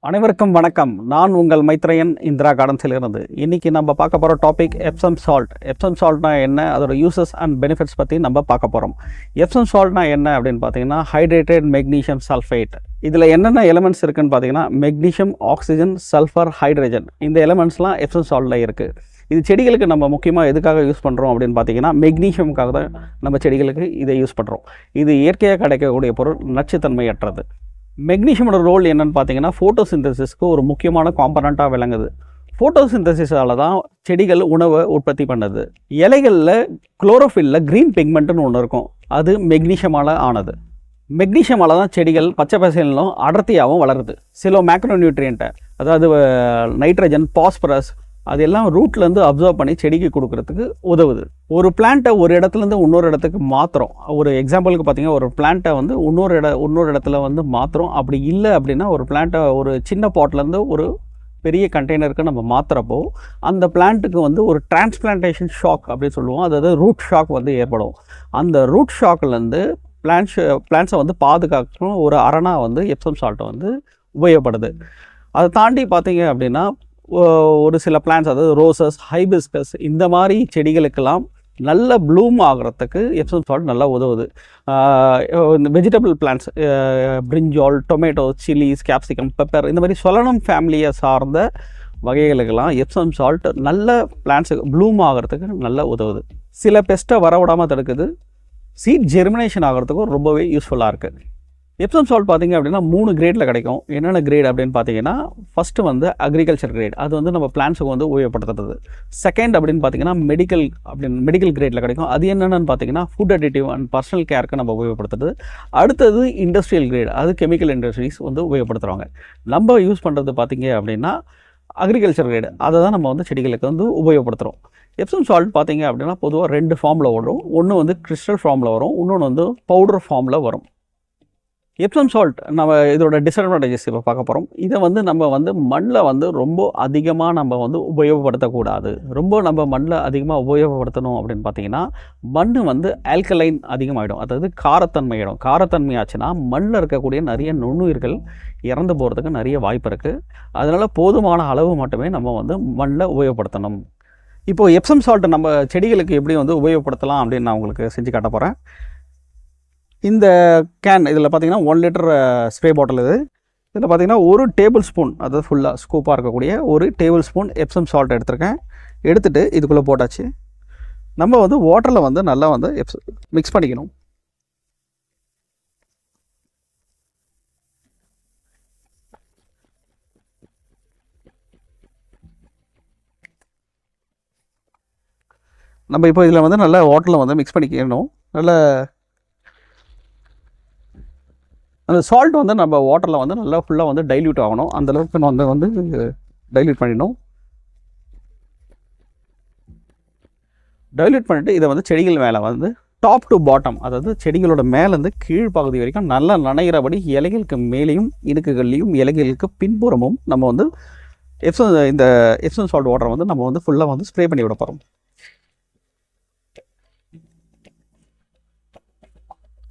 அனைவருக்கும் வணக்கம். நான் உங்கள் மைத்ரேயன் இந்திரா கார்டன்ஸிலிருந்து. இன்றைக்கி நம்ம பார்க்க போகிற டாபிக் எப்சம் சால்ட். எப்சம் சால்ட்னா என்ன, அதோட யூசஸ் அண்ட் பெனிஃபிட்ஸ் பற்றி நம்ம பார்க்க போகிறோம். எப்சம் சால்ட்னா என்ன அப்படின்னு பார்த்தீங்கன்னா ஹைட்ரேட்டட் மெக்னீஷியம் சல்ஃபேட். இதில் என்னென்ன எலிமெண்ட்ஸ் இருக்குதுன்னு பார்த்தீங்கன்னா மெக்னீஷியம், ஆக்சிஜன், சல்ஃபர், ஹைட்ரஜன். இந்த எலிமெண்ட்ஸ்லாம் எப்சம் சால்ட்டில் இருக்குது. இது செடிகளுக்கு நம்ம முக்கியமாக எதுக்காக யூஸ் பண்ணுறோம் அப்படின்னு பார்த்தீங்கன்னா மெக்னீஷியமுக்காக தான் நம்ம செடிகளுக்கு இதை யூஸ் பண்ணுறோம். இது இயற்கையாக கிடைக்கக்கூடிய பொருள், நச்சுத்தன்மையற்றது. மெக்னீஷியமோட ரோல் என்னென்னு பார்த்தீங்கன்னா ஃபோட்டோசிந்தசிஸ்க்கு ஒரு முக்கியமான காம்பனண்ட்டாக விளங்குது. ஃபோட்டோசிந்தசிஸால் தான் செடிகள் உணவை உற்பத்தி பண்ணுது. இலைகளில் குளோரோஃபில்ல க்ரீன் பிக்மெண்ட்டுன்னு ஒன்று இருக்கும், அது மெக்னீஷியமால் ஆனது. மெக்னீஷியமால் தான் செடிகள் பச்சை பசேலும் அடர்த்தியாகவும் வளருது. சில மேக்ரோ நியூட்ரியண்ட்டை, அதாவது நைட்ரஜன், பாஸ்பரஸ், அதெல்லாம் ரூட்லேருந்து அப்சர்வ் பண்ணி செடிக்கு கொடுக்குறதுக்கு உதவுது. ஒரு பிளான்ட்டை ஒரு இடத்துலேருந்து இன்னொரு இடத்துக்கு மாற்றுறோம். ஒரு எக்ஸாம்பிளுக்கு பார்த்தீங்கன்னா ஒரு பிளான்ட்டை வந்து இன்னொரு இடத்துல வந்து மாற்றுறோம். அப்படி இல்லை அப்படின்னா ஒரு பிளான்ட்டை ஒரு சின்ன பாட்லேருந்து ஒரு பெரிய கண்டெய்னருக்கு நம்ம மாற்றுறப்போ அந்த பிளான்ட்டுக்கு வந்து ஒரு டிரான்ஸ்பிளான்டேஷன் ஷாக் அப்படின்னு சொல்லுவோம், அதாவது ரூட் ஷாக் வந்து ஏற்படும். அந்த ரூட் ஷாக்லேருந்து பிளான்ட்ஸை வந்து பாதுகாக்கணும் ஒரு அரணா வந்து எப்சம் சால்ட்டை வந்து உபயோகப்படுது. அதை தாண்டி பார்த்தீங்க அப்படின்னா ஒரு சில பிளான்ட்ஸ், அதாவது ரோசஸ், ஹைபிஸ்கஸ், இந்த மாதிரி செடிகளுக்கெல்லாம் நல்ல ப்ளூம் ஆகிறதுக்கு எப்சம் சால்ட் நல்லா உதவுது. வெஜிடபிள் பிளான்ட்ஸ், பிரிஞ்சால், டொமேட்டோ, சில்லிஸ், கேப்சிகம், பெப்பர், இந்த மாதிரி சொலனம் ஃபேமிலியை சார்ந்த வகைகளுக்கெல்லாம் எப்சம் சால்ட் நல்ல பிளான்ட்ஸுக்கு ப்ளூம் ஆகிறதுக்கு நல்லா உதவுது. சில பெஸ்ட்டை வரவிடாமல் தடுக்குது. சீட் ஜெர்மினேஷன் ஆகிறதுக்கும் ரொம்பவே யூஸ்ஃபுல்லாக இருக்குது. எப்சம் சால்ட் பார்த்திங்க அப்படின்னா 3 கிரேடில் கிடைக்கும். என்னென்ன கிரேட் அப்படின்னு பார்த்தீங்கன்னா, ஃபஸ்ட்டு வந்து அக்ரிகல்ச்சர் கிரேட், அது வந்து நம்ம பிளான்ட்ஸுக்கு வந்து உபயோகப்படுத்துறது. செகண்ட் அப்படின்னு பார்த்தீங்கன்னா மெடிக்கல் கிரேடில் கிடைக்கும். அது என்னென்னு பார்த்தீங்கன்னா ஃபுட் அடிட்டிவ் அண்ட் பர்சனல் கேருக்கு நம்ம உபயோகப்படுத்துறது. அடுத்தது இண்டஸ்ட்ரியல் கிரேட், அது கெமிக்கல் இண்டஸ்ட்ரீஸ் வந்து உபயோகப்படுத்துகிறாங்க. நம்ம யூஸ் பண்ணுறது பார்த்திங்க அப்படின்னா அக்ரிகல்ச்சர் கிரேடு, அதை தான் நம்ம வந்து செடிகளுக்கு வந்து உபயோகப்படுத்துகிறோம். எப்சம் சால்ட் பார்த்திங்க அப்படின்னா பொதுவாக 2 ஃபார்மில் வரும். ஒன்று வந்து கிறிஸ்டல் ஃபார்மில் வரும், இன்னொன்று வந்து பவுடர் ஃபார்மில் வரும். எப்சம் சால்ட் நம்ம இதோட டிஸ்அட்வான்டேஜஸ் இப்போ பார்க்க போகிறோம். இதை வந்து நம்ம வந்து மண்ணில் வந்து ரொம்ப அதிகமாக நம்ம வந்து உபயோகப்படுத்தக்கூடாது. நம்ம மண்ணில் அதிகமாக உபயோகப்படுத்தணும் அப்படின்னு பார்த்தீங்கன்னா மண் வந்து ஆல்கலைன் அதிகமாகிடும், அதாவது காரத்தன்மையிடும். காரத்தன்மையாச்சுன்னா மண்ணில் இருக்கக்கூடிய நிறைய நுண்ணுயிர்கள் இறந்து போகிறதுக்கு நிறைய வாய்ப்பு இருக்குது. அதனால் போதுமான அளவு மட்டுமே நம்ம வந்து மண்ணில் உபயோகப்படுத்தணும். இப்போது எப்சம் சால்ட் நம்ம செடிகளுக்கு எப்படி வந்து உபயோகப்படுத்தலாம் அப்படின்னு நான் உங்களுக்கு செஞ்சு காட்ட போகிறேன். இந்த கேன் இதில் பார்த்தீங்கன்னா 1 லிட்டர் ஸ்ப்ரே பாட்டில் இது. இதில் பார்த்தீங்கன்னா 1 டேபிள் ஸ்பூன், அதாவது ஃபுல்லாக ஸ்கூப்பாக இருக்கக்கூடிய 1 டேபிள் ஸ்பூன் எப்சம் சால்ட் எடுத்திருக்கேன். எடுத்துகிட்டு இதுக்குள்ளே போட்டாச்சு. நம்ம வந்து வாட்டரில் வந்து நல்லா வந்து மிக்ஸ் பண்ணிக்கணும். நம்ம இப்போ இதில் வந்து நல்லா வாட்டரில் வந்து மிக்ஸ் பண்ணிக்கணும். நல்லா அந்த சால்ட் வந்து நம்ம வாட்டரில் வந்து நல்லா ஃபுல்லாக வந்து டைல்யூட் ஆகணும். அந்தளவுக்கு நம்ம வந்து டைல்யூட் பண்ணிடணும். டைல்யூட் பண்ணிவிட்டு இதை வந்து செடிகள் மேலே வந்து டாப் டு பாட்டம், அதாவது செடிகளோட மேலேருந்து கீழ் பகுதி வரைக்கும் நல்லா நனைகிறபடி இலைகளுக்கு மேலேயும் இடுக்குகள்லையும் இலைகளுக்கு பின்புறமும் நம்ம வந்து இந்த எப்சம் சால்ட் வாட்டரை வந்து நம்ம வந்து ஃபுல்லாக வந்து ஸ்ப்ரே பண்ணி விட போகிறோம்.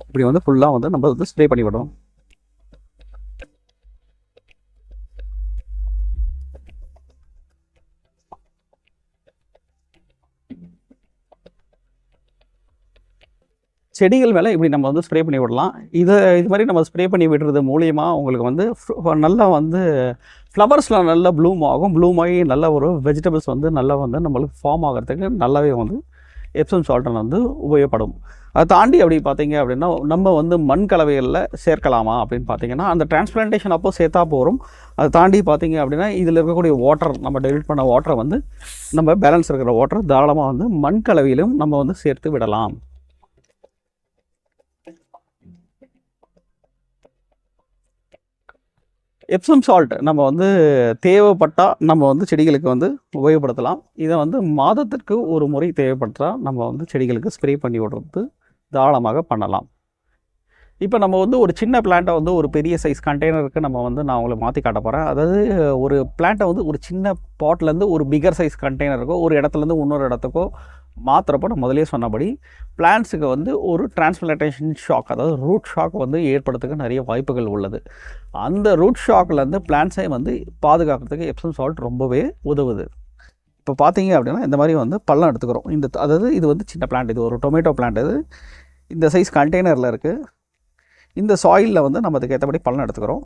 இப்படி வந்து ஃபுல்லாக வந்து நம்ம வந்து ஸ்ப்ரே பண்ணி விடணும். செடிகள் மேலே இப்படி நம்ம வந்து ஸ்ப்ரே பண்ணி விடலாம். இது மாதிரி நம்ம ஸ்ப்ரே பண்ணி விடுறது மூலியமாக உங்களுக்கு வந்து நல்லா வந்து ஃப்ளவர்ஸ்லாம் நல்லா ப்ளூம் ஆகும். ப்ளூம் ஆகி நல்ல ஒரு வெஜிடபிள்ஸ் வந்து நல்லா வந்து நம்மளுக்கு ஃபார்ம் ஆகிறதுக்கு நல்லாவே வந்து எப்சம் சால்ட்டை வந்து உபயோகப்படும். அதை தாண்டி அப்படி பார்த்தீங்க அப்படின்னா நம்ம வந்து மண் கலவைகளில் சேர்க்கலாமா அப்படின்னு பார்த்தீங்கன்னா அந்த டிரான்ஸ்பிளான்டேஷன் அப்போ சேர்த்தா போகிறோம். அதை தாண்டி பார்த்தீங்க அப்படின்னா இதில் இருக்கக்கூடிய வாட்டர், நம்ம டெலிட் பண்ண வாட்டரை வந்து நம்ம பேலன்ஸ் இருக்கிற வாட்டர் தாராளமாக வந்து மண் கலவையிலும் நம்ம வந்து சேர்த்து விடலாம். எப்சம் சால்ட் நம்ம வந்து தேவைப்பட்டால் நம்ம வந்து செடிகளுக்கு வந்து உபயோகப்படுத்தலாம். இதை வந்து மாதத்திற்கு ஒரு முறை தேவைப்பட்டால் நம்ம வந்து செடிகளுக்கு ஸ்ப்ரே பண்ணி விடுறது தாராளமாக பண்ணலாம். இப்போ நம்ம வந்து ஒரு சின்ன பிளான்ட்டை வந்து ஒரு பெரிய சைஸ் கண்டெய்னருக்கு நான் உங்களுக்கு மாற்றி காட்ட போகிறேன். அதாவது ஒரு பிளான்ட்டை வந்து ஒரு சின்ன பாட்லேருந்து ஒரு பிகர் சைஸ் கண்டெய்னருக்கோ, ஒரு இடத்துலேருந்து இன்னொரு இடத்துக்கோ மாற்றுறப்போ நான் முதலே சொன்னபடி பிளான்ட்ஸுக்கு வந்து ஒரு டிரான்ஸ்பிளான்டேஷன் ஷாக், அதாவது ரூட் ஷாக் வந்து ஏற்படுறதுக்கு நிறைய வாய்ப்புகள் உள்ளது. அந்த ரூட் ஷாக்லேருந்து பிளான்ட்ஸை வந்து பாதுகாக்கிறதுக்கு எப்சம் சால்ட் ரொம்பவே உதவுது. இப்போ பார்த்தீங்க அப்படின்னா இந்த மாதிரி வந்து பள்ளம் எடுத்துக்கிறோம். அதாவது இது வந்து சின்ன பிளான்ட், இது ஒரு டொமேட்டோ பிளான்ட். இது இந்த சைஸ் கண்டெய்னரில் இருக்குது. இந்த சாயிலில் வந்து நம்ம அதுக்கு ஏற்றபடி பள்ளம் எடுத்துக்கிறோம்.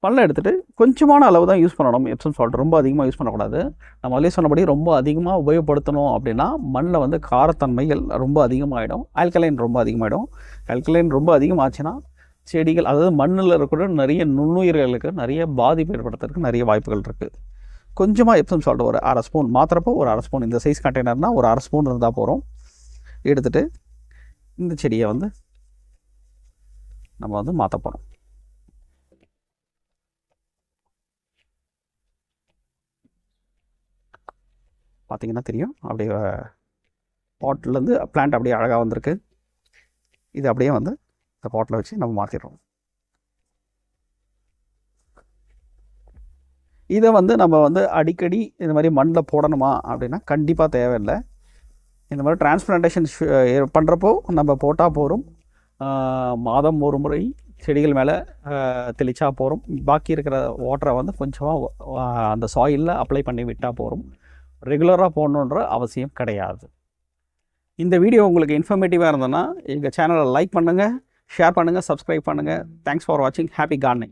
பள்ளம் எடுத்துகிட்டு கொஞ்சமான அளவு தான் யூஸ் பண்ணணும் எப்சம் சால்ட். ரொம்ப அதிகமாக யூஸ் பண்ணக்கூடாது. நம்ம அதிலே சொன்னபடி ரொம்ப அதிகமாக உபயோகப்படுத்தணும் அப்படின்னா மண்ணில் வந்து காரத்தன்மைகள் ரொம்ப அதிகமாகிடும், ஆல்கலைன் ரொம்ப அதிகமாகிடும். ஆல்கலைன் ரொம்ப அதிகமாச்சுன்னா செடிகள், அதாவது மண்ணில் இருக்கிற நிறைய நுண்ணுயிர்களுக்கு நிறைய பாதிப்பு ஏற்படுத்துறதுக்கு நிறைய வாய்ப்புகள் இருக்குது. கொஞ்சமாக எப்சம் சால்ட் ஒரு அரை ஸ்பூன், மாத்திரப்போ ஒரு அரை ஸ்பூன், இந்த சைஸ் கண்டெய்னர்னால் ஒரு அரை ஸ்பூன் இருந்தால் போகிறோம். எடுத்துகிட்டு இந்த செடியை வந்து நம்ம வந்து மாற்ற போகிறோம். பார்த்திங்கன்னா தெரியும், அப்படியே பாட்டிலேருந்து பிளான்ட் அப்படியே அழகாக வந்திருக்கு. இது அப்படியே வந்து இந்த பாட்டில் வச்சு நம்ம மாற்றிடுறோம். இதை வந்து நம்ம வந்து அடிக்கடி இந்த மாதிரி மண்ணில் போடணுமா அப்படின்னா கண்டிப்பாக தேவையில்லை. இந்த மாதிரி டிரான்ஸ்பிளான்டேஷன் பண்ணுறப்போ நம்ம போட்டால் போகிறோம். மாதம் ஒரு முறை செடிகள் மேலே தெளித்தா போகிறோம். பாக்கி இருக்கிற வாட்டரை வந்து கொஞ்சமாக அந்த சாயிலில் அப்ளை பண்ணி விட்டால் போகிறோம். ரெகுலராக போடணுன்ற அவசியம் கிடையாது. இந்த வீடியோ உங்களுக்கு இன்ஃபர்மேட்டிவாக இருந்ததுன்னா எங்கள் சேனலை லைக் பண்ணுங்கள், ஷேர் பண்ணுங்கள், சப்ஸ்கிரைப் பண்ணுங்கள். தேங்க்ஸ் ஃபார் வாட்சிங். Happy gardening.